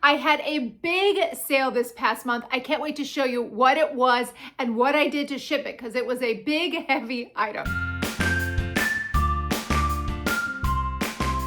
I had a big sale this past month. I can't wait to show you what it was and what I did to ship it because it was a big, heavy item.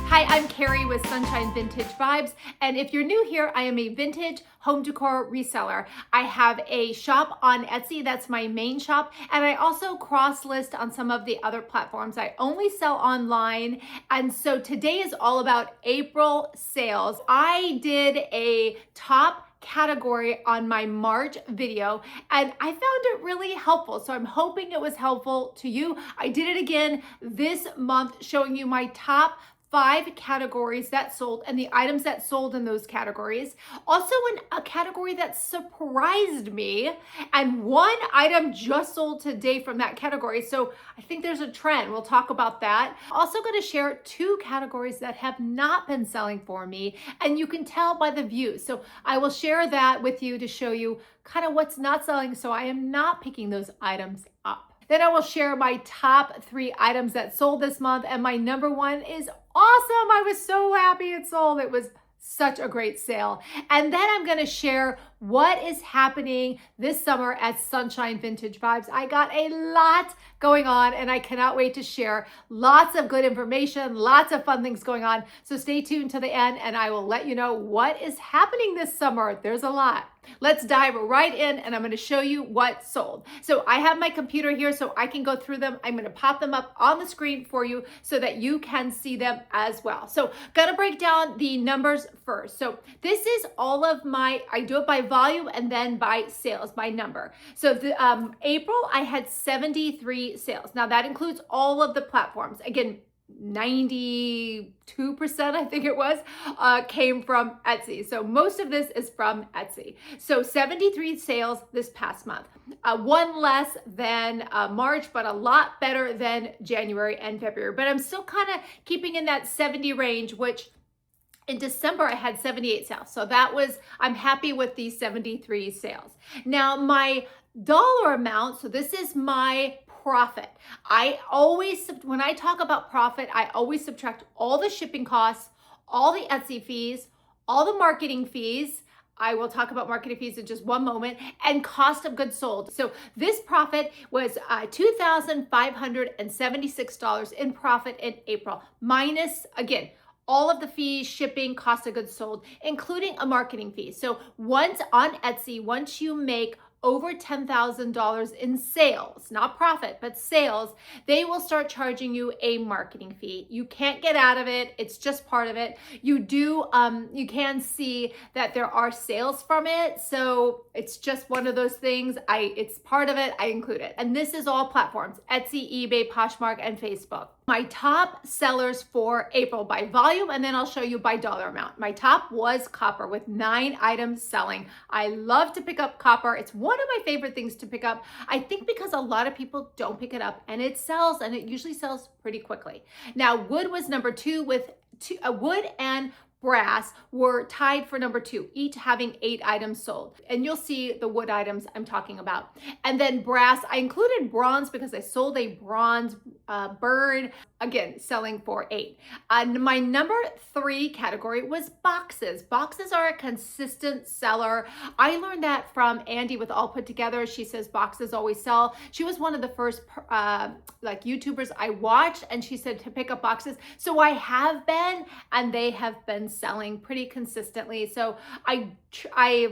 Hi, I'm Carrie with Sunshine Vintage Vibes, and if you're new here, I am a vintage home decor reseller. I have a shop on Etsy, that's my main shop, and I also cross-list on some of the other platforms. I only sell online, and so today is all about April sales. I did a top category on my March video and I found it really helpful. So I'm hoping it was helpful to you. I did it again this month showing you my top 5 categories that sold and the items that sold in those categories. Also in a category that surprised me, and one item just sold today from that category. So I think there's a trend. We'll talk about that. Also going to share 2 categories that have not been selling for me, and you can tell by the views. So I will share that with you to show you kind of what's not selling, so I am not picking those items up. Then I will share my top 3 items that sold this month, and my number 1 is awesome. I was so happy it sold. It was such a great sale. And then I'm going to share what is happening this summer at Sunshine Vintage Vibes. I got a lot going on and I cannot wait to share lots of good information, lots of fun things going on. So stay tuned to the end and I will let you know what is happening this summer. There's a lot. Let's dive right in and I'm going to show you what sold. So I have my computer here so I can go through them. I'm going to pop them up on the screen for you so that you can see them as well. So going to break down the numbers first. So this is all of my, I do it by volume and then by sales, by number. So the, April, I had 73 sales. Now that includes all of the platforms. Again, 92%, I think it was, came from Etsy. So most of this is from Etsy. So 73 sales this past month. One less than March, but a lot better than January and February. But I'm still kind of keeping in that 70 range, which in December, I had 78 sales. So that was, I'm happy with these 73 sales. Now my dollar amount, so this is my profit. I always, when I talk about profit, I always subtract all the shipping costs, all the Etsy fees, all the marketing fees. I will talk about marketing fees in just one moment, and cost of goods sold. So this profit was $2,576 in profit in April, minus, again, all of the fees, shipping, cost of goods sold, including a marketing fee. So once on Etsy, once you make over $10,000 in sales, not profit, but sales, they will start charging you a marketing fee. You can't get out of it. It's just part of it. You do, you can see that there are sales from it. So it's just one of those things. It's part of it. I include it. And this is all platforms, Etsy, eBay, Poshmark, and Facebook. My top sellers for April by volume, and then I'll show you by dollar amount. My top was copper with 9 items selling. I love to pick up copper. It's one of my favorite things to pick up. I think because a lot of people don't pick it up and it sells, and it usually sells pretty quickly. Now, wood was number 2 with wood and brass were tied for number 2, each having 8 items sold. And you'll see the wood items I'm talking about. And then brass, I included bronze because I sold a bronze bird, again, selling for 8. My number 3 category was boxes. Boxes are a consistent seller. I learned that from Andy with All Put Together. She says boxes always sell. She was one of the first like YouTubers I watched, and she said to pick up boxes. So I have been, and they have been selling pretty consistently. So I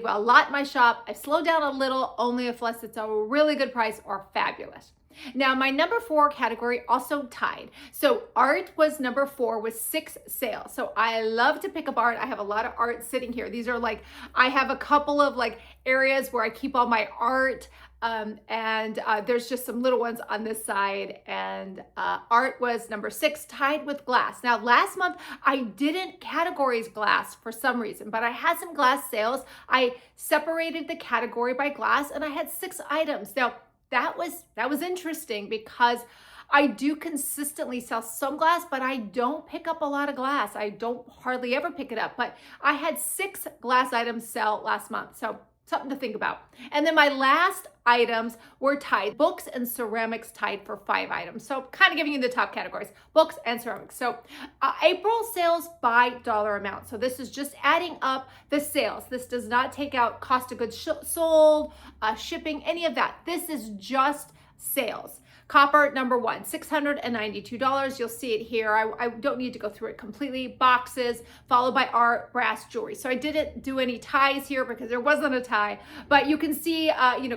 allot my shop. I slow down a little, only if less it's a really good price or fabulous. Now my number 4 category also tied. So art was number 4 with 6 sales. So I love to pick up art. I have a lot of art sitting here. These are like, I have a couple of like areas where I keep all my art. There's just some little ones on this side, and art was number 6, tied with glass. Now last month I didn't categorize glass for some reason, but I had some glass sales. I separated the category by glass and I had 6 items. Now that was interesting because I do consistently sell some glass, but I don't pick up a lot of glass. I don't hardly ever pick it up, but I had 6 glass items sell last month. So something to think about. And then my last items were tied, books and ceramics tied for 5 items. So kind of giving you the top categories, books and ceramics. So April sales by dollar amount. So this is just adding up the sales. This does not take out cost of goods sold, shipping, any of that. This is just sales. Copper, number one, $692. You'll see it here. I don't need to go through it completely. Boxes, followed by our brass jewelry. So I didn't do any ties here because there wasn't a tie, but you can see,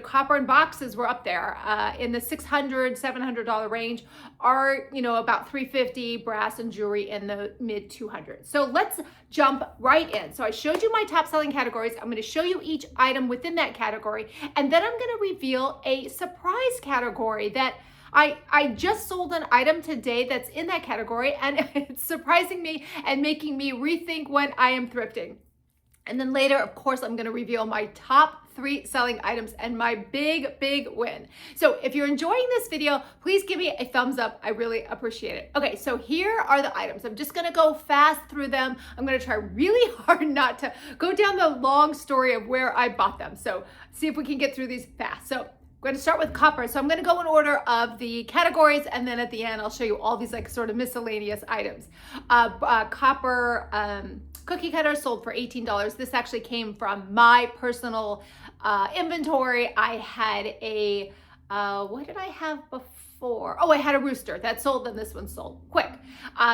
copper and boxes were up there in the $600, $700 range, are, about $350, brass and jewelry in the mid 200s. So let's jump right in. So I showed you my top selling categories. I'm going to show you each item within that category, and then I'm going to reveal a surprise category that I just sold an item today that's in that category, and it's surprising me and making me rethink when I am thrifting. And then later, of course, I'm going to reveal my top 3 selling items and my big win. So if you're enjoying this video, please give me a thumbs up. I really appreciate it. Okay, so here are the items. I'm just going to go fast through them. I'm going to try really hard not to go down the long story of where I bought them. So see if we can get through these fast. So I'm going to start with copper. So I'm going to go in order of the categories, and then at the end, I'll show you all these like sort of miscellaneous items. Copper cookie cutter sold for $18. This actually came from my personal inventory. I had a, what did I have before? Oh, I had a rooster that sold, then this one sold quick.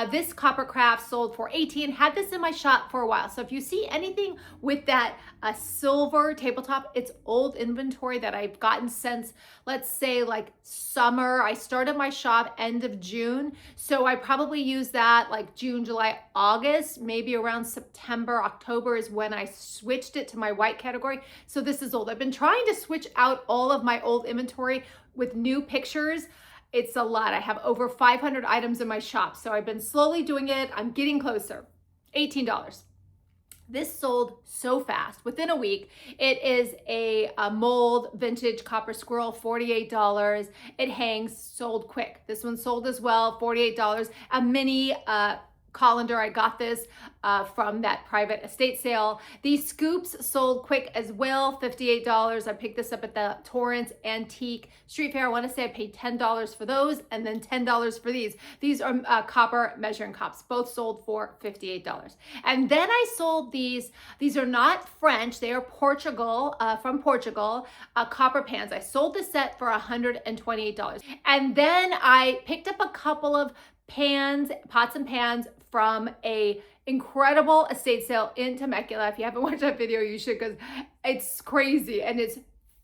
This copper craft sold for $18. Had this in my shop for a while. So if you see anything with that silver tabletop, it's old inventory that I've gotten since, let's say, like summer. I started my shop end of June. So I probably used that like June, July, August, maybe around September, October is when I switched it to my white category. So this is old. I've been trying to switch out all of my old inventory with new pictures. It's a lot. I have over 500 items in my shop. So I've been slowly doing it. I'm getting closer. $18. This sold so fast within a week. It is a mold vintage copper squirrel, $48. It hangs, sold quick. This one sold as well, $48. A mini colander, I got this from that private estate sale. These scoops sold quick as well, $58. I picked this up at the Torrance Antique Street Fair. I want to say I paid $10 for those, and then $10 for these. These are copper measuring cups, both sold for $58. And then I sold these. These are not French, they are Portugal, from Portugal, copper pans. I sold the set for $128. And then I picked up a couple of pans, pots and pans from a incredible estate sale in Temecula. If you haven't watched that video, you should, because it's crazy and it's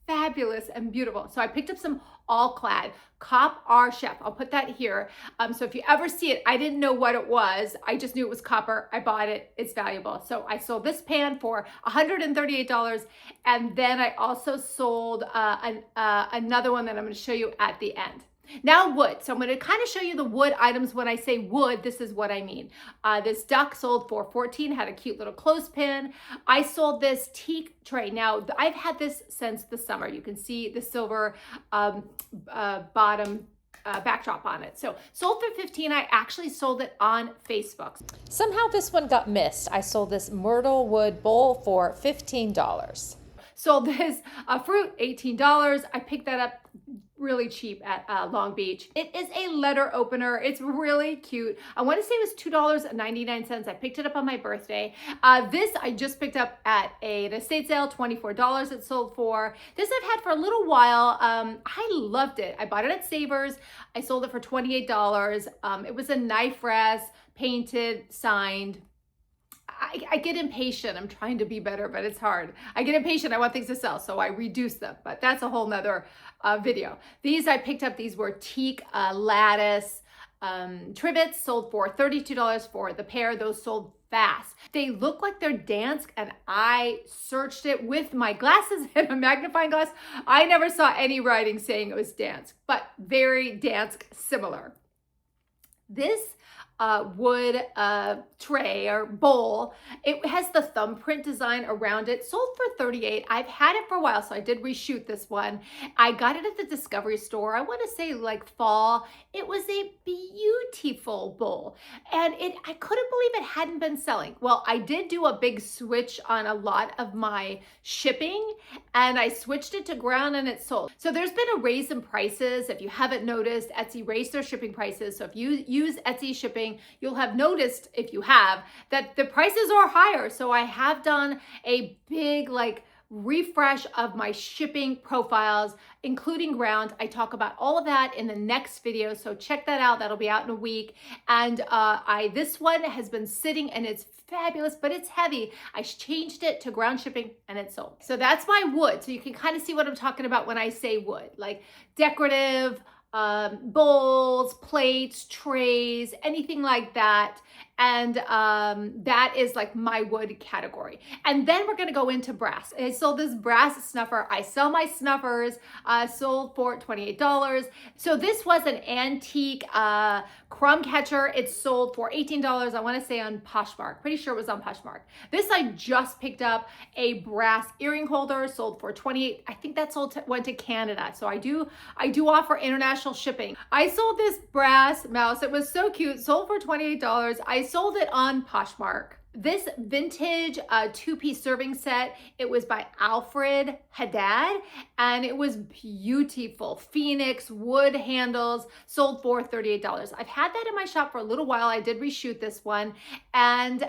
fabulous and beautiful. So I picked up some all clad Cop R Chef. I'll put that here. So if you ever see it, I didn't know what it was. I just knew it was copper. I bought it. It's valuable. So I sold this pan for $138. And then I also sold another one that I'm going to show you at the end. Now wood. So I'm going to kind of show you the wood items. When I say wood, this is what I mean. This duck sold for $14, had a cute little clothespin. I sold this teak tray. Now I've had this since the summer. You can see the silver bottom backdrop on it. So sold for $15. I actually sold it on Facebook. Somehow this one got missed. I sold this myrtle wood bowl for $15. Sold this fruit, $18. I picked that up really cheap at Long Beach. It is a letter opener. It's really cute. I want to say it was $2.99. I picked it up on my birthday. This I just picked up at an estate sale, $24 it sold for. This I've had for a little while. I loved it. I bought it at Savers. I sold it for $28. It was a knife rest, painted, signed. I get impatient. I'm trying to be better, but it's hard. I get impatient. I want things to sell, so I reduce them, but that's a whole nother video. These I picked up. These were teak lattice trivets, sold for $32 for the pair. Those sold fast. They look like they're Dansk, and I searched it with my glasses and a magnifying glass. I never saw any writing saying it was Dansk, but very Dansk similar. This wood tray or bowl. It has the thumbprint design around it, sold for $38. I've had it for a while, so I did reshoot this one. I got it at the Discovery store, I want to say like fall. It was a beautiful bowl, and I couldn't believe it hadn't been selling. Well, I did do a big switch on a lot of my shipping, and I switched it to ground and it sold. So there's been a raise in prices. If you haven't noticed, Etsy raised their shipping prices. So if you use Etsy shipping, you'll have noticed, if you have, that the prices are higher. So I have done a big refresh of my shipping profiles, including ground. I talk about all of that in the next video, so check that out. That'll be out in a week. And this one has been sitting and it's fabulous, but it's heavy. I changed it to ground shipping and it sold. So that's my wood. So you can kind of see what I'm talking about when I say wood, like decorative bowls, plates, trays, anything like that. And that is like my wood category. And then we're gonna go into brass. I sold this brass snuffer. I sell my snuffers, sold for $28. So this was an antique crumb catcher. It sold for $18. I wanna say on Poshmark. Pretty sure it was on Poshmark. This I just picked up. A brass earring holder, sold for $28. I think that went to Canada. So I do offer international shipping. I sold this brass mouse. It was so cute, sold for $28. I sold it on Poshmark. This vintage two-piece serving set, it was by Alfred Haddad, and it was beautiful. Phoenix wood handles, sold for $38. I've had that in my shop for a little while. I did reshoot this one. And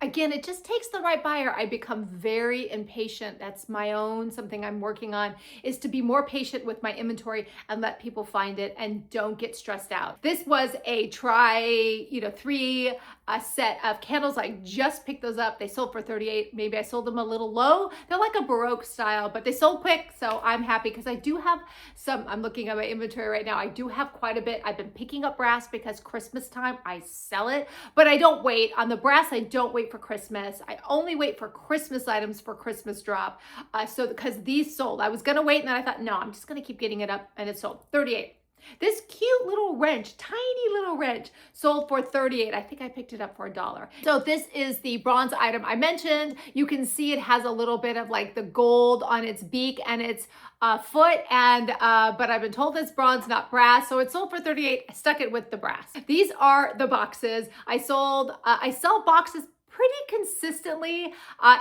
again, it just takes the right buyer. I become very impatient. That's my own, something I'm working on, is to be more patient with my inventory and let people find it and don't get stressed out. This was a three set of candles. I just picked those up. They sold for $38. Maybe I sold them a little low. They're like a Baroque style, but they sold quick. So I'm happy because I do have some, I'm looking at my inventory right now. I do have quite a bit. I've been picking up brass because Christmas time, I sell it, but I don't wait. On the brass, I don't wait for Christmas. I only wait for Christmas items for Christmas drop. Because these sold. I was going to wait, and then I thought, no, I'm just going to keep getting it up, and it sold. $38. This cute little wrench, tiny little wrench, sold for $38. I think I picked it up for $1. So this is the bronze item I mentioned. You can see it has a little bit of like the gold on its beak and its foot, and but I've been told it's bronze, not brass, so it sold for $38. I stuck it with the brass. These are the boxes. I sell boxes pretty consistently.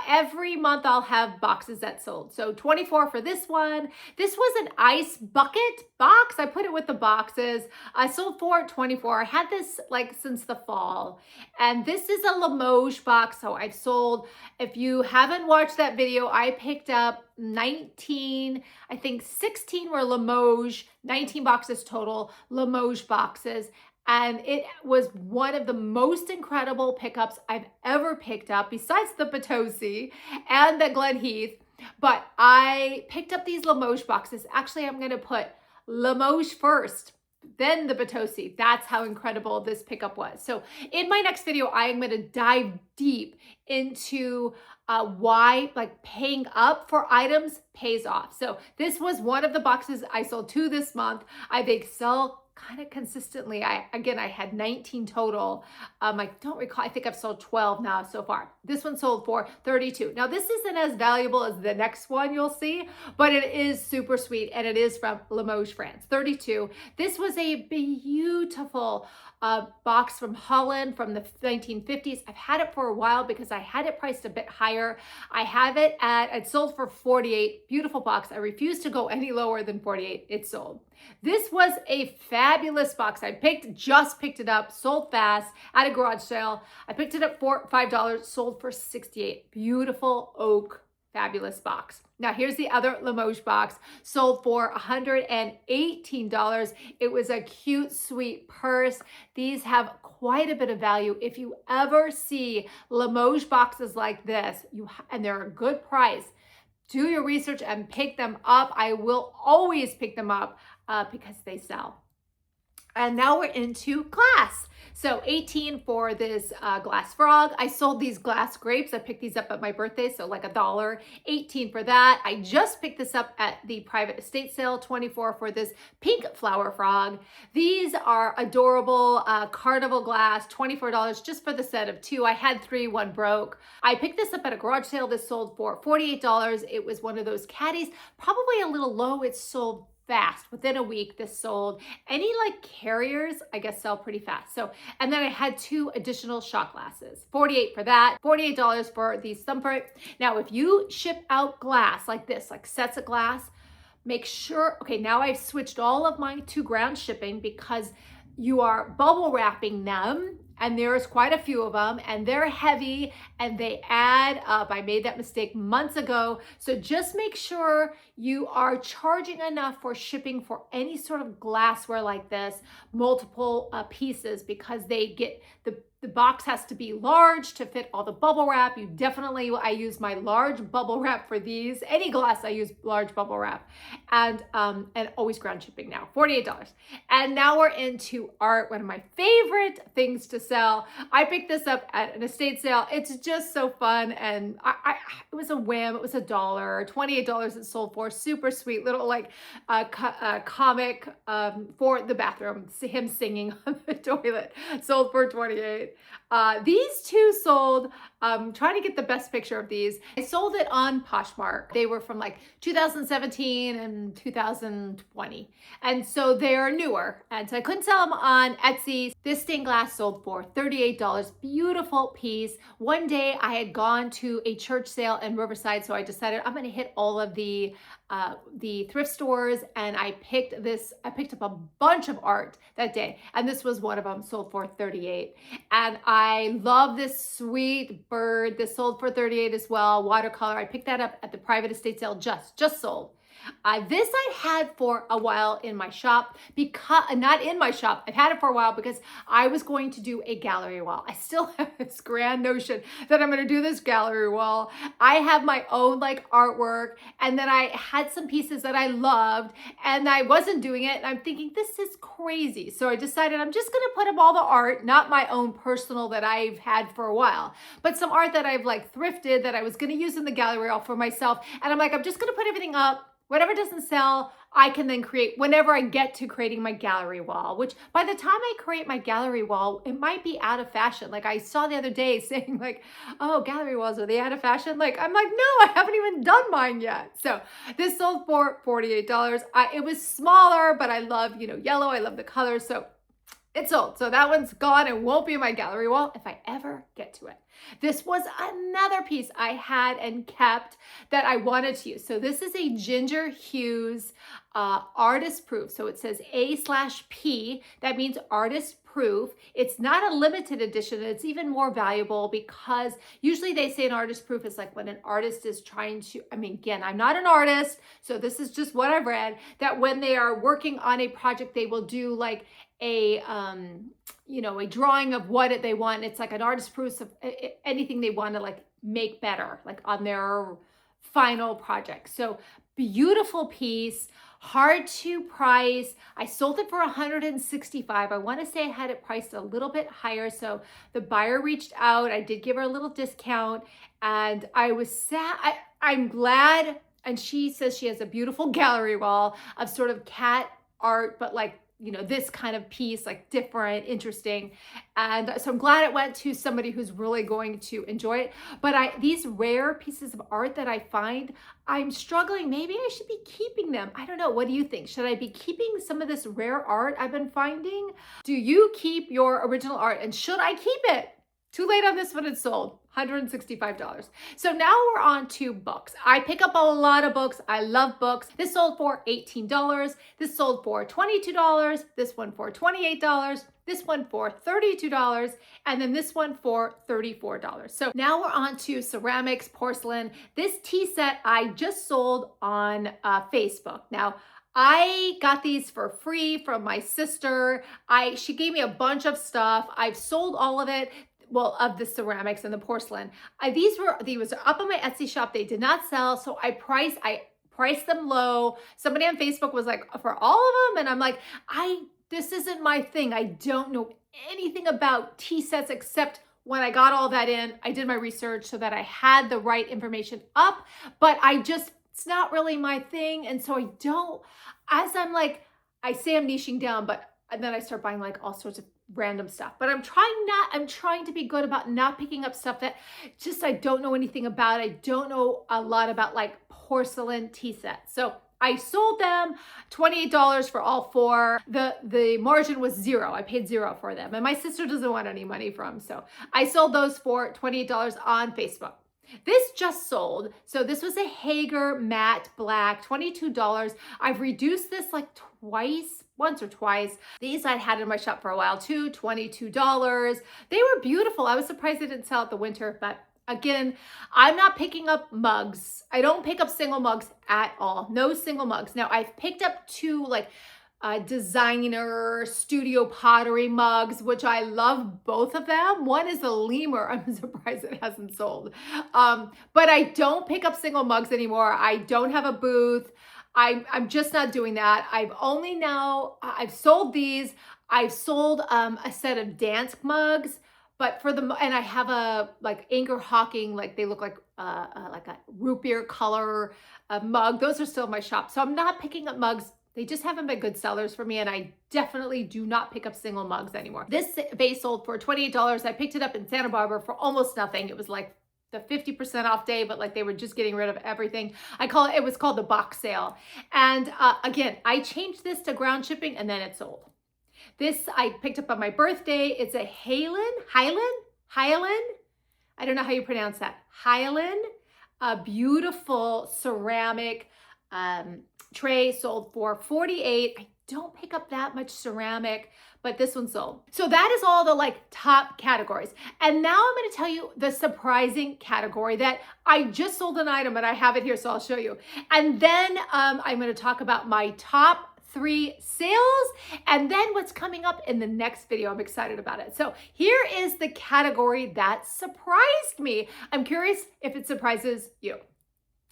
Every month I'll have boxes that sold. So 24 for this one. This was an ice bucket box. I put it with the boxes. I sold for 24. I had this since the fall. And this is a Limoges box. So I've sold, if you haven't watched that video, I picked up 19, I think 16 were Limoges, 19 boxes total, Limoges boxes. And it was one of the most incredible pickups I've ever picked up, besides the Potosi and the Glen Heath. But I picked up these Limoges boxes. Actually, I'm going to put Limoges first, then the Potosi. That's how incredible this pickup was. So in my next video, I am going to dive deep into why paying up for items pays off. So this was one of the boxes I sold 2 this month. They sell kind of consistently. I had 19 total. I don't recall. I think I've sold 12 now so far. This one sold for $32. Now this isn't as valuable as the next one you'll see, but it is super sweet, and it is from Limoges, France. $32. This was a beautiful box from Holland from the 1950s. I've had it for a while because I had it priced a bit higher. I have it sold for $48. Beautiful box. I refuse to go any lower than $48. It sold. This was a fabulous box. I just picked it up, sold fast at a garage sale. I picked it up for $5, sold for $68. Beautiful oak, fabulous box. Now here's the other Limoges box, sold for $118. It was a cute, sweet purse. These have quite a bit of value. If you ever see Limoges boxes like this, and they're a good price, do your research and pick them up. I will always pick them up because they sell. And now we're into glass. So 18 for this glass frog. I sold these glass grapes. I picked these up at my birthday, so like $1. 18 for that. I just picked this up at the private estate sale. 24 for this pink flower frog. These are adorable carnival glass. $24 just for the set of 2. I had 3, 1 broke. I picked this up at a garage sale. This sold for $48. It was one of those caddies, probably a little low. It sold fast. Within a week, this sold. Any like carriers, I guess, sell pretty fast. So, and then I had 2 additional shot glasses. 48 for that. $48 for these thumbprint. Now, if you ship out glass like this, like sets of glass, make sure, okay, now I've switched all of my to ground shipping because you are bubble wrapping them, and there's quite a few of them, and they're heavy and they add up. I made that mistake months ago. So just make sure you are charging enough for shipping for any sort of glassware like this, multiple pieces, because they get the box has to be large to fit all the bubble wrap. I use my large bubble wrap for these. Any glass, I use large bubble wrap, and always ground shipping now, $48. And now we're into art, one of my favorite things to sell. I picked this up at an estate sale. It's just so fun, and it was a whim. It was $1, $28 it sold for. Super sweet little like comic for the bathroom, him singing on the toilet, sold for $28. These 2 sold, trying to get the best picture of these. I sold it on Poshmark. They were from like 2017 and 2020. And so they're newer. And so I couldn't sell them on Etsy. This stained glass sold for $38. Beautiful piece. One day I had gone to a church sale in Riverside, so I decided I'm going to hit all of the thrift stores, and I picked up a bunch of art that day, and this was one of them, sold for $38. And I love this sweet bird. This sold for $38 as well, watercolor. I picked that up at the private estate sale, just sold. This I had for a while in my shop, because not in my shop. I've had it for a while because I was going to do a gallery wall. I still have this grand notion that I'm going to do this gallery wall. I have my own like artwork, and then I had some pieces that I loved, and I wasn't doing it. And I'm thinking, this is crazy. So I decided I'm just going to put up all the art, not my own personal that I've had for a while, but some art that I've like thrifted that I was going to use in the gallery wall for myself. And I'm like, I'm just going to put everything up. Whatever doesn't sell, I can then create whenever I get to creating my gallery wall, which by the time I create my gallery wall, it might be out of fashion. Like I saw the other day saying like, oh, gallery walls, are they out of fashion? Like, I'm like, no, I haven't even done mine yet. So this sold for $48. It was smaller, but I love, yellow. I love the colors. So it sold. So that one's gone and won't be in my gallery wall if I ever get to it. This was another piece I had and kept that I wanted to use. So this is a Ginger Hues artist proof. So it says A/P. That means artist proof. It's not a limited edition. It's even more valuable because usually they say an artist proof is like when an artist is trying to, again, I'm not an artist, so this is just what I've read, that when they are working on a project, they will do like a drawing of what they want. It's like an artist proof of anything they want to like make better, like on their final project. So beautiful piece, hard to price. I sold it for $165. I want to say I had it priced a little bit higher. So the buyer reached out. I did give her a little discount, and I was sad. I'm glad. And she says she has a beautiful gallery wall of sort of cat art, but like, this kind of piece, like different, interesting. And so I'm glad it went to somebody who's really going to enjoy it. But these rare pieces of art that I find, I'm struggling. Maybe I should be keeping them. I don't know. What do you think? Should I be keeping some of this rare art I've been finding? Do you keep your original art, and should I keep it? Too late on this one, it's sold. $165. So now we're on to books. I pick up a lot of books. I love books. This sold for $18. This sold for $22. This one for $28. This one for $32. And then this one for $34. So now we're on to ceramics, porcelain. This tea set I just sold on Facebook. Now, I got these for free from my sister. She gave me a bunch of stuff. I've sold all of it. Well, of the ceramics and the porcelain. These were up on my Etsy shop. They did not sell, so I priced them low. Somebody on Facebook was like, for all of them, and I'm like, I this isn't my thing. I don't know anything about tea sets except when I got all that in, I did my research so that I had the right information up, but it's not really my thing. And so as I'm like, I say I'm niching down, but then I start buying like all sorts of random stuff. But I'm trying to be good about not picking up stuff that just I don't know anything about. I don't know a lot about like porcelain tea sets. So I sold them $28 for all four. The margin was zero. I paid zero for them. And my sister doesn't want any money from. So I sold those for $28 on Facebook. This just sold. So this was a Hager matte black, $22. I've reduced this like once or twice. These I'd had in my shop for a while too, $22. They were beautiful. I was surprised they didn't sell out the winter, but again, I'm not picking up mugs. I don't pick up single mugs at all. No single mugs. Now I've picked up two like designer studio pottery mugs, which I love both of them. One is a lemur. I'm surprised it hasn't sold. But I don't pick up single mugs anymore. I don't have a booth. I'm just not doing that. I've sold these. I've sold a set of dance mugs. But and I have a like Anchor Hawking, like they look like a root beer color mug. Those are still in my shop. So I'm not picking up mugs. They just haven't been good sellers for me. And I definitely do not pick up single mugs anymore. This vase sold for $28. I picked it up in Santa Barbara for almost nothing. It was like the 50% off day, but like they were just getting rid of everything. It was called the box sale. And again, I changed this to ground shipping and then it sold. This I picked up on my birthday. It's a Highland. I don't know how you pronounce that. Highland, a beautiful ceramic tray, sold for $48. I don't pick up that much ceramic, but this one sold. So that is all the like top categories. And now I'm going to tell you the surprising category that I just sold an item and I have it here, so I'll show you. And then I'm going to talk about my top 3 sales and then what's coming up in the next video. I'm excited about it. So here is the category that surprised me. I'm curious if it surprises you.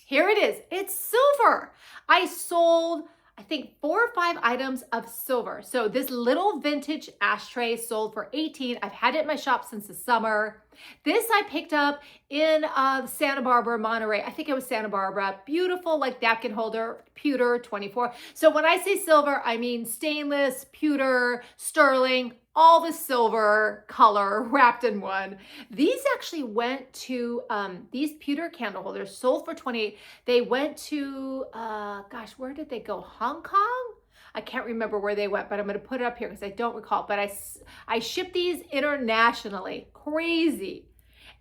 Here it is. It's silver. I sold, I think 4 or 5 items of silver. So this little vintage ashtray sold for $18. I've had it in my shop since the summer. This I picked up in Santa Barbara, Monterey. I think it was Santa Barbara. Beautiful, like napkin holder, pewter, $24. So when I say silver, I mean stainless, pewter, sterling, all the silver color wrapped in one. These actually went to, these pewter candle holders sold for $28. They went to, where did they go? Hong Kong? I can't remember where they went, but I'm going to put it up here because I don't recall. But I shipped these internationally. Crazy.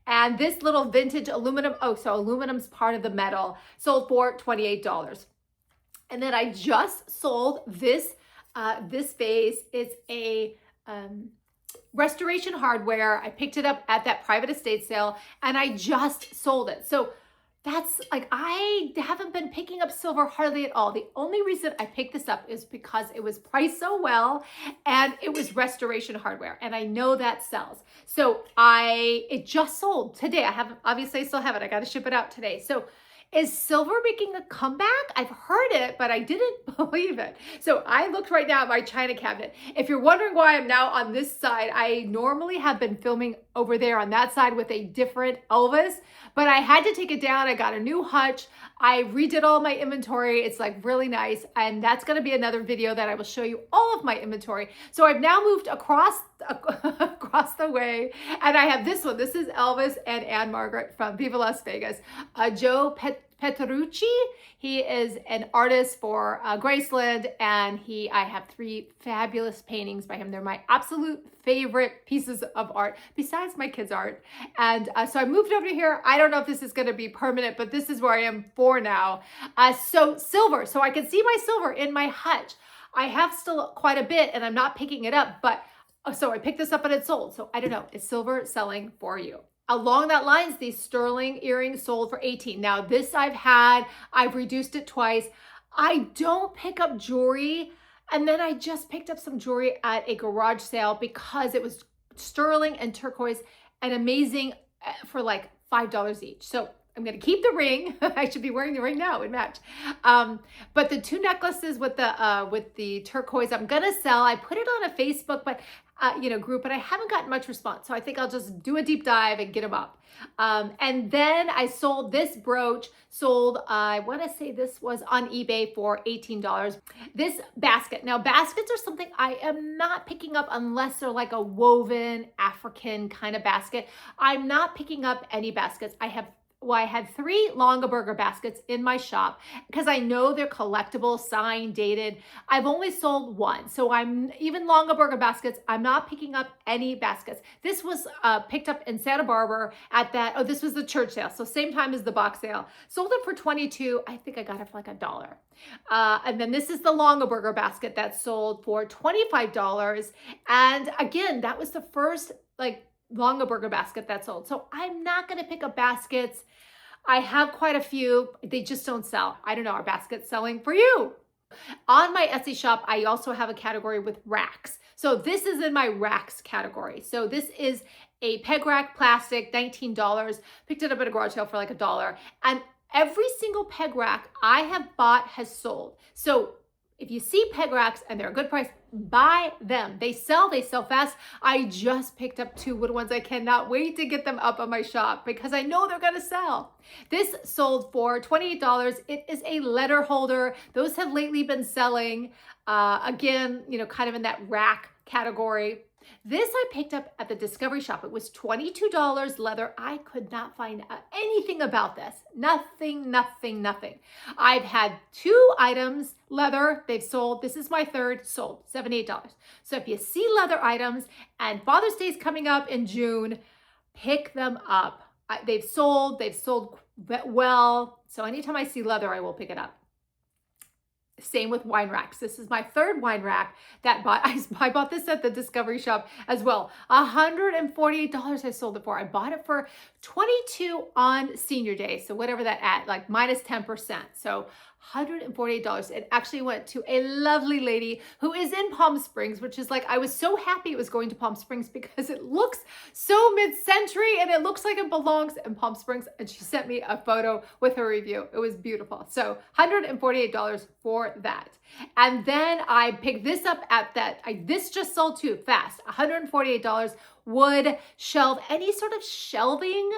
And this little vintage aluminum, so aluminum's part of the metal, sold for $28. And then I just sold this vase. It's a Restoration Hardware. I picked it up at that private estate sale and I just sold it. So that's like, I haven't been picking up silver hardly at all. The only reason I picked this up is because it was priced so well and it was Restoration Hardware and I know that sells. So it just sold today. Obviously I still have it. I got to ship it out today. So is silver making a comeback? I've heard it, but I didn't believe it. So I looked right now at my china cabinet. If you're wondering why I'm now on this side, I normally have been filming over there on that side with a different Elvis, but I had to take it down. I got a new hutch. I redid all my inventory. It's like really nice. And that's going to be another video that I will show you all of my inventory. So I've now moved across the way and I have this one. This is Elvis and Anne Margaret from Viva Las Vegas. Joe Petrucci. He is an artist for Graceland and I have 3 fabulous paintings by him. They're my absolute favorite pieces of art besides my kids' art. And so I moved over to here. I don't know if this is going to be permanent, but this is where I am for now. So silver. So I can see my silver in my hutch. I have still quite a bit and I'm not picking it up, but so I picked this up and it sold. So I don't know. Is silver selling for you? Along that lines, these sterling earrings sold for $18. Now this I've reduced it twice. I don't pick up jewelry. And then I just picked up some jewelry at a garage sale because it was sterling and turquoise and amazing for like $5 each. So I'm going to keep the ring. I should be wearing the ring now. It match. But the 2 necklaces with the turquoise, I'm going to sell. I put it on a Facebook, but group, but I haven't gotten much response. So I think I'll just do a deep dive and get them up. And then I sold this brooch, I want to say this was on eBay for $18. This basket. Now, baskets are something I am not picking up unless they're like a woven African kind of basket. I'm not picking up any baskets. I had 3 Longaberger baskets in my shop because I know they're collectible, signed, dated. I've only sold 1. So even Longaberger baskets, I'm not picking up any baskets. This was picked up in Santa Barbara this was the church sale. So same time as the box sale. Sold it for $22. I think I got it for like $1. And then this is the Longaberger basket that sold for $25. And again, that was the first Longaberger basket that sold. So I'm not going to pick up baskets. I have quite a few. They just don't sell. I don't know. Are baskets selling for you? On my Etsy shop, I also have a category with racks. So this is in my racks category. So this is a peg rack, plastic, $19. Picked it up at a garage sale for like $1. And every single peg rack I have bought has sold. So if you see peg racks and they're a good price, buy them. They sell fast. I just picked up 2 wood ones. I cannot wait to get them up on my shop because I know they're gonna sell. This sold for $28. It is a letter holder. Those have lately been selling. Again, kind of in that rack category. This I picked up at the Discovery Shop. It was $22 leather. I could not find anything about this. Nothing. I've had 2 items, leather, they've sold. This is my 3rd, sold, $78. So if you see leather items and Father's Day is coming up in June, pick them up. They've sold well. So anytime I see leather, I will pick it up. Same with wine racks. This is my 3rd wine rack that I bought this at the Discovery Shop as well. $148 I sold it for. I bought it for $22 on Senior Day. So whatever that at, like minus 10%. So $148. It actually went to a lovely lady who is in Palm Springs, which is I was so happy it was going to Palm Springs because it looks so mid-century and it looks like it belongs in Palm Springs. And she sent me a photo with her review. It was beautiful. So $148 for that. And then I picked this up at this just sold too fast, $148 wood shelf, any sort of shelving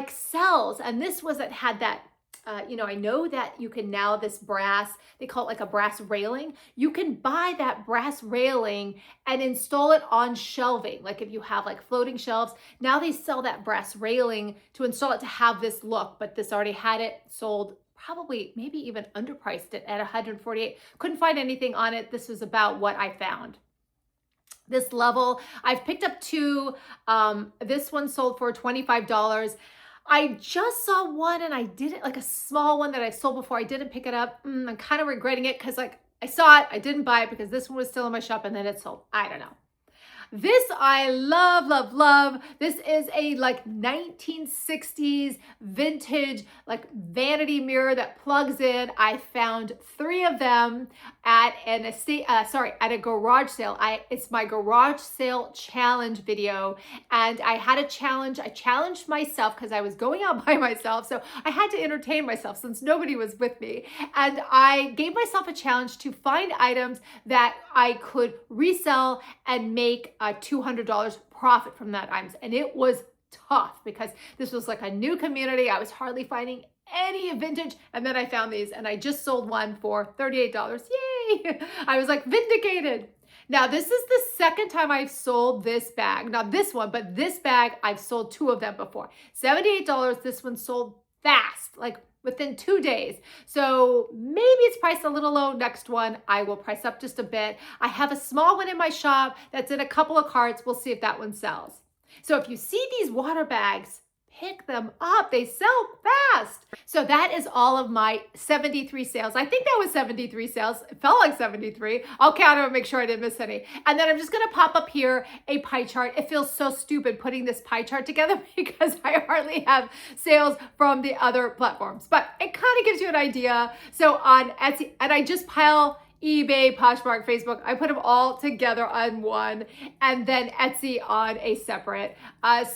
sells. And this had that I know that you can now, this brass, they call it like a brass railing. You can buy that brass railing and install it on shelving. Like if you have floating shelves, now they sell that brass railing to install it to have this look, but this already had it sold, probably maybe even underpriced it at $148. Couldn't find anything on it. This was about what I found. This level, I've picked up 2. This one sold for $25. I just saw one and I didn't, a small one that I've sold before. I didn't pick it up. I'm kind of regretting it because I saw it. I didn't buy it because this one was still in my shop and then it sold. I don't know. This I love. This is a 1960s vintage vanity mirror that plugs in. I found 3 of them at at a garage sale. It's my garage sale challenge video, and I had a challenge. I challenged myself because I was going out by myself, so I had to entertain myself since nobody was with me. And I gave myself a challenge to find items that I could resell and make $200 profit from that items. And it was tough because this was a new community. I was hardly finding any vintage. And then I found these and I just sold one for $38. Yay! I was vindicated. Now, this is the 2nd time I've sold this bag. Not this one, but this bag, I've sold 2 of them before. $78. This one sold fast, within 2 days. So maybe it's priced a little low. Next one, I will price up just a bit. I have a small one in my shop that's in a couple of carts. We'll see if that one sells. So if you see these water bags, pick them up. They sell fast. So that is all of my 73 sales. I think that was 73 sales. It felt like 73. I'll count them and make sure I didn't miss any. And then I'm just going to pop up here a pie chart. It feels so stupid putting this pie chart together because I hardly have sales from the other platforms, but it kind of gives you an idea. So on Etsy, and I just pile eBay, Poshmark, Facebook. I put them all together on one, and then Etsy on a separate.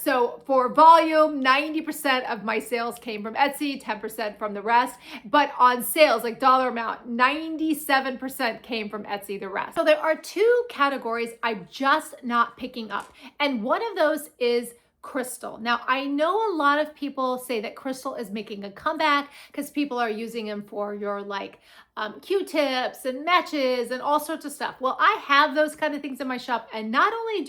So for volume, 90% of my sales came from Etsy, 10% from the rest. But on sales, like dollar amount, 97% came from Etsy, the rest. So there are two categories I'm just not picking up. And one of those is crystal. Now, I know a lot of people say that crystal is making a comeback because people are using them for your Q-tips and matches and all sorts of stuff. Well, I have those kind of things in my shop, and not only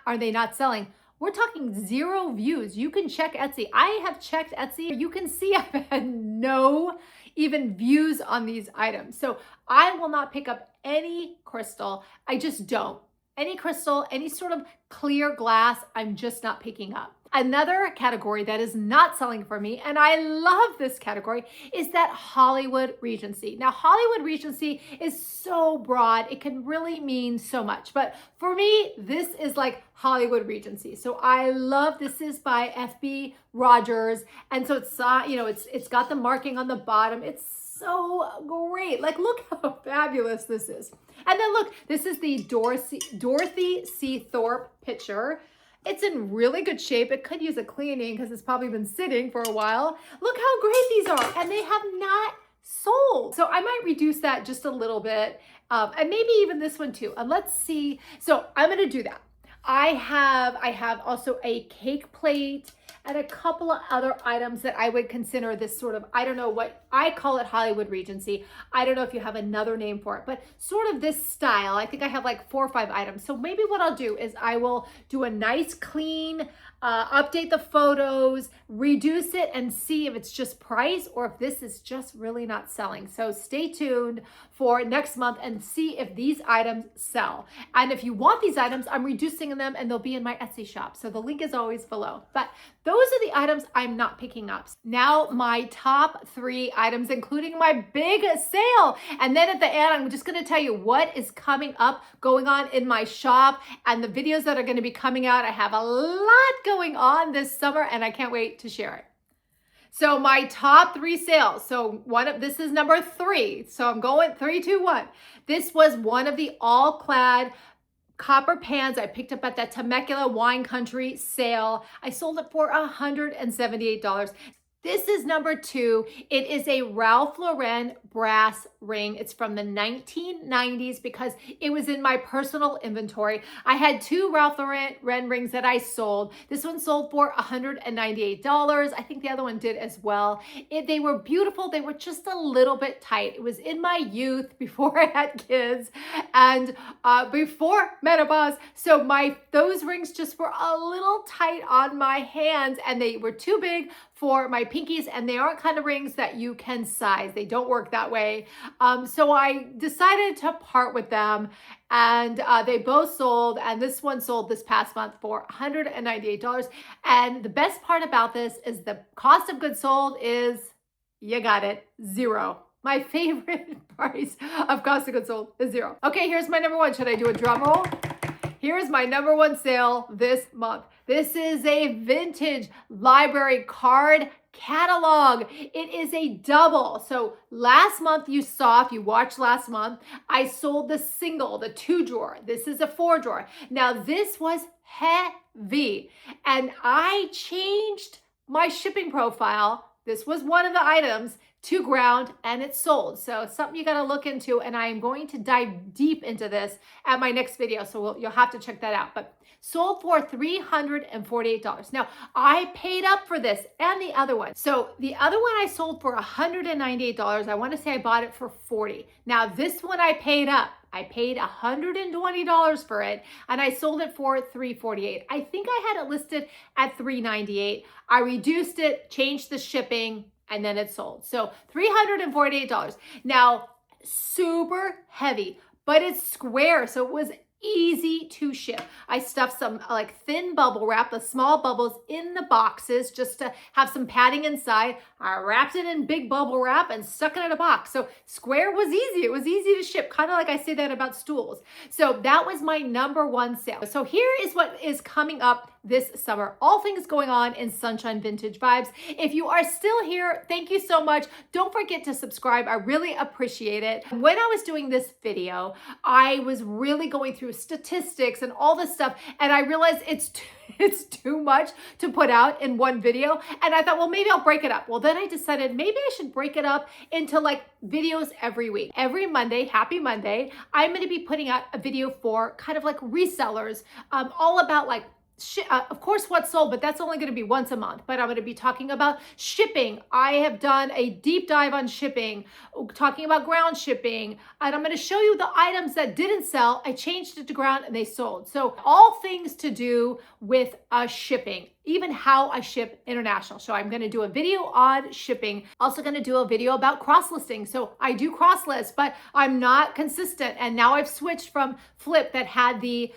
are they not selling, we're talking 0 views. You can check Etsy. I have checked Etsy. You can see I've had no even views on these items. So I will not pick up any crystal. I just don't. Any crystal, any sort of clear glass, I'm just not picking up. Another category that is not selling for me, and I love this category, is that Hollywood Regency. Now, Hollywood Regency is so broad, it can really mean so much. But for me, this is like Hollywood Regency. So I love, this is by FB Rogers. And so it's, it's got the marking on the bottom. It's so great. Like, look how fabulous this is. And then look, this is the Dorothy C. Thorpe picture. It's in really good shape. It could use a cleaning because it's probably been sitting for a while. Look how great these are. And they have not sold. So I might reduce that just a little bit. And maybe even this one too. And let's see. So I'm going to do that. I have also a cake plate and a couple of other items that I would consider this sort of, I don't know what, I call it Hollywood Regency. I don't know if you have another name for it, but sort of this style. I think I have like 4 or 5 items. So maybe what I'll do is I will do a nice clean, update the photos, reduce it, and see if it's just price or if this is just really not selling. So stay tuned for next month and see if these items sell. And if you want these items, I'm reducing them and they'll be in my Etsy shop. So the link is always below. But those are the items I'm not picking up. Now my top 3 items, including my big sale. And then at the end, I'm just gonna tell you what is coming up, going on in my shop, and the videos that are gonna be coming out. I have a lot going on this summer and I can't wait to share it. So my top 3 sales. So this is number 3. So I'm going 3, 2, 1. This was one of the all-clad copper pans I picked up at that Temecula Wine Country sale. I sold it for $178. This is number 2. It is a Ralph Lauren brass ring. It's from the 1990s because it was in my personal inventory. I had 2 Ralph Lauren rings that I sold. This one sold for $198. I think the other one did as well. They were beautiful. They were just a little bit tight. It was in my youth before I had kids and before menopause. So those rings just were a little tight on my hands and they were too big for my pinkies, and they aren't kind of rings that you can size. They don't work that way. So I decided to part with them, and they both sold, and this one sold this past month for $198. And the best part about this is the cost of goods sold is, you got it, 0. My favorite price of cost of goods sold is 0. Okay, here's my number 1. Should I do a drum roll? Here's my number 1 sale this month. This is a vintage library card catalog. It is a double. So last month if you watched last month, I sold the single, the 2 drawer. This is a 4 drawer. Now this was heavy and I changed my shipping profile. This was one of the items to ground and it sold. So it's something you got to look into, and I am going to dive deep into this at my next video. So you'll have to check that out. But sold for $348. Now I paid up for this and the other one. So the other one I sold for $198. I want to say I bought it for $40. Now this one I paid up. I paid $120 for it and I sold it for $348. I think I had it listed at $398. I reduced it, changed the shipping, and then it sold. So $348. Now, super heavy, but it's square, so it was easy to ship. I stuffed some like thin bubble wrap, the small bubbles in the boxes just to have some padding inside. I wrapped it in big bubble wrap and stuck it in a box. So square was easy. It was easy to ship, kind of like I say that about stools. So that was my number 1 sale. So here is what is coming up this summer. All things going on in Sunshine Vintage Vibes. If you are still here, thank you so much. Don't forget to subscribe. I really appreciate it. When I was doing this video, I was really going through statistics and all this stuff, and I realized it's too much to put out in one video. And I thought, well, maybe I'll break it up. Well, then I decided maybe I should break it up into like videos every week. Every Monday, happy Monday, I'm going to be putting out a video for kind of like resellers, all about like of course, what's sold, but that's only going to be once a month. But I'm going to be talking about shipping. I have done a deep dive on shipping, talking about ground shipping, and I'm going to show you the items that didn't sell. I changed it to ground and they sold. So all things to do with shipping, even how I ship international. So I'm going to do a video on shipping. Also going to do a video about cross listing. So I do cross list, but I'm not consistent. And now I've switched from Flip that had the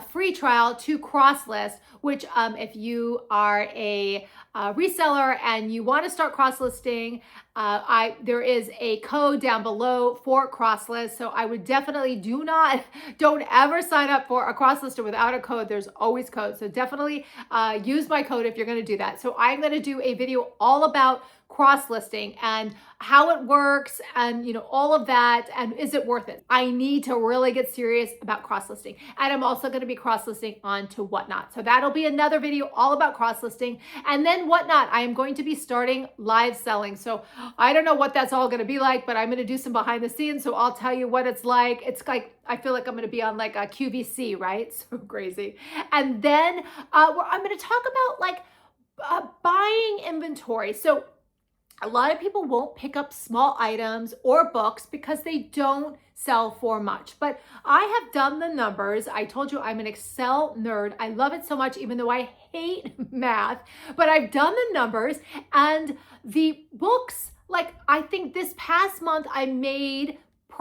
free trial to cross list, which if you are a reseller and you want to start cross listing, there is a code down below for cross list. So I would definitely don't ever sign up for a cross lister without a code. There's always code. So definitely use my code if you're going to do that. So I'm going to do a video all about cross listing and how it works and all of that, and is it worth it? I need to really get serious about cross listing, and I'm also going to be cross listing onto Whatnot. So that'll be another video all about cross listing. And then Whatnot, I am going to be starting live selling. So I don't know what that's all going to be like, but I'm going to do some behind the scenes. So I'll tell you what it's like. It's like, I feel like I'm going to be on like a QVC, right? So crazy. And then I'm going to talk about like buying inventory. So a lot of people won't pick up small items or books because they don't sell for much. But I have done the numbers. I told you I'm an Excel nerd. I love it so much, even though I hate math. But I've done the numbers, and the books, like I think this past month I made a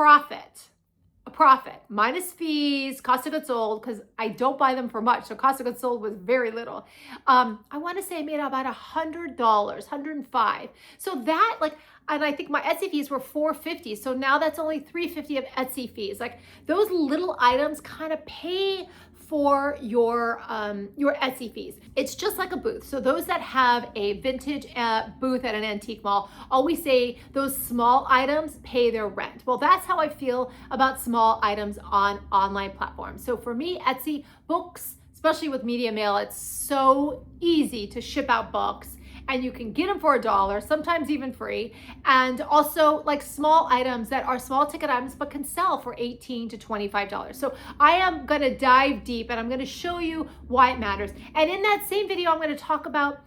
profit minus fees, cost of goods sold, because I don't buy them for much. So cost of goods sold was very little. I want to say I made about $100, $105. So that and I think my Etsy fees were $450. So now that's only $350 of Etsy fees. Like those little items kind of pay for your Etsy fees. It's just like a booth. So those that have a vintage booth at an antique mall always say those small items pay their rent. Well, that's how I feel about small items on online platforms. So for me, Etsy books, especially with media mail, it's so easy to ship out books. And you can get them for $1, sometimes even free. And also like small items that are small ticket items, but can sell for $18 to $25. So I am gonna dive deep and I'm gonna show you why it matters. And in that same video, I'm gonna talk about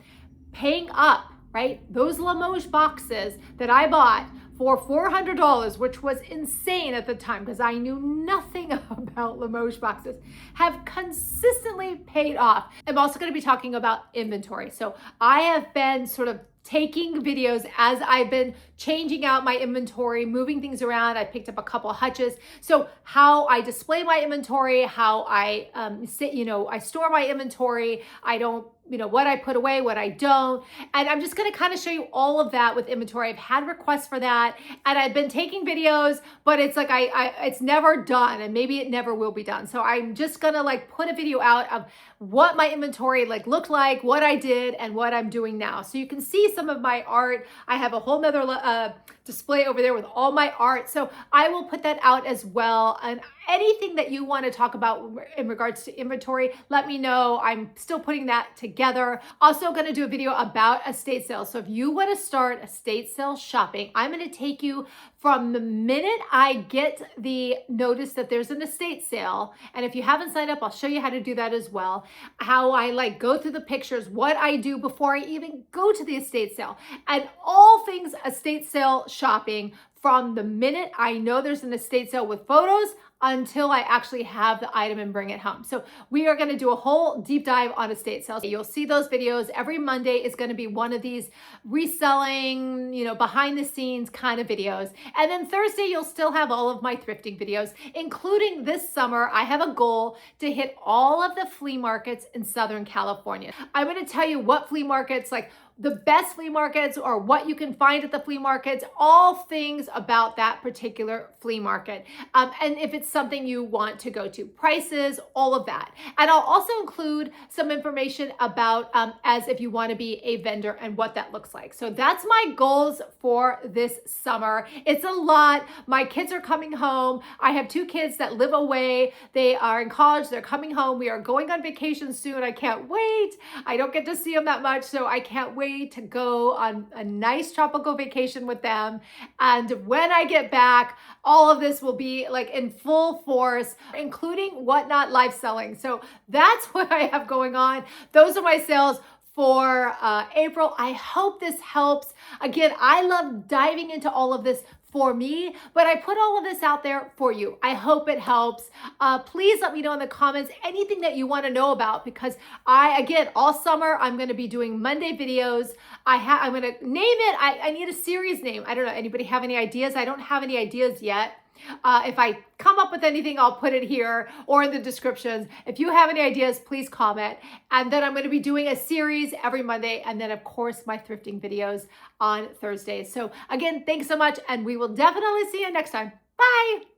paying up, right? Those Limoges boxes that I bought for $400, which was insane at the time because I knew nothing about Limoges boxes, have consistently paid off. I'm also going to be talking about inventory. So I have been sort of taking videos as I've been changing out my inventory, moving things around. I picked up a couple of hutches. So how I display my inventory, how I I store my inventory. I don't, what I put away, what I don't. And I'm just going to kind of show you all of that with inventory. I've had requests for that and I've been taking videos, but it's like, it's never done and maybe it never will be done. So I'm just going to like put a video out of what my inventory looked like, what I did and what I'm doing now. So you can see some of my art. I have a whole nother display over there with all my art. So I will put that out as well. And anything that you want to talk about in regards to inventory, let me know. I'm still putting that together. Also going to do a video about estate sales. So if you want to start estate sale shopping, I'm going to take you from the minute I get the notice that there's an estate sale. And if you haven't signed up, I'll show you how to do that as well. How I go through the pictures, what I do before I even go to the estate sale, and all things estate sale shopping from the minute I know there's an estate sale with photos until I actually have the item and bring it home. So we are going to do a whole deep dive on estate sales. You'll see those videos. Every Monday is going to be one of these reselling, behind the scenes kind of videos. And then Thursday, you'll still have all of my thrifting videos, including this summer. I have a goal to hit all of the flea markets in Southern California. I'm going to tell you what flea markets, the best flea markets or what you can find at the flea markets, all things about that particular flea market. And if it's something you want to go to, prices, all of that. And I'll also include some information about as if you want to be a vendor and what that looks like. So that's my goals for this summer. It's a lot. My kids are coming home. I have 2 kids that live away. They are in college. They're coming home. We are going on vacation soon. I can't wait. I don't get to see them that much, so I can't wait to go on a nice tropical vacation with them. And when I get back, all of this will be like in full force, including Whatnot live selling. So that's what I have going on. Those are my sales for April. I hope this helps. Again, I love diving into all of this for me, but I put all of this out there for you. I hope it helps. Please let me know in the comments anything that you want to know about, because again, all summer, I'm going to be doing Monday videos. I'm going to name it. I need a series name. I don't know. Anybody have any ideas? I don't have any ideas yet. If I come up with anything, I'll put it here or in the descriptions. If you have any ideas, please comment. And then I'm going to be doing a series every Monday. And then, of course, my thrifting videos on Thursdays. So again, thanks so much. And we will definitely see you next time. Bye.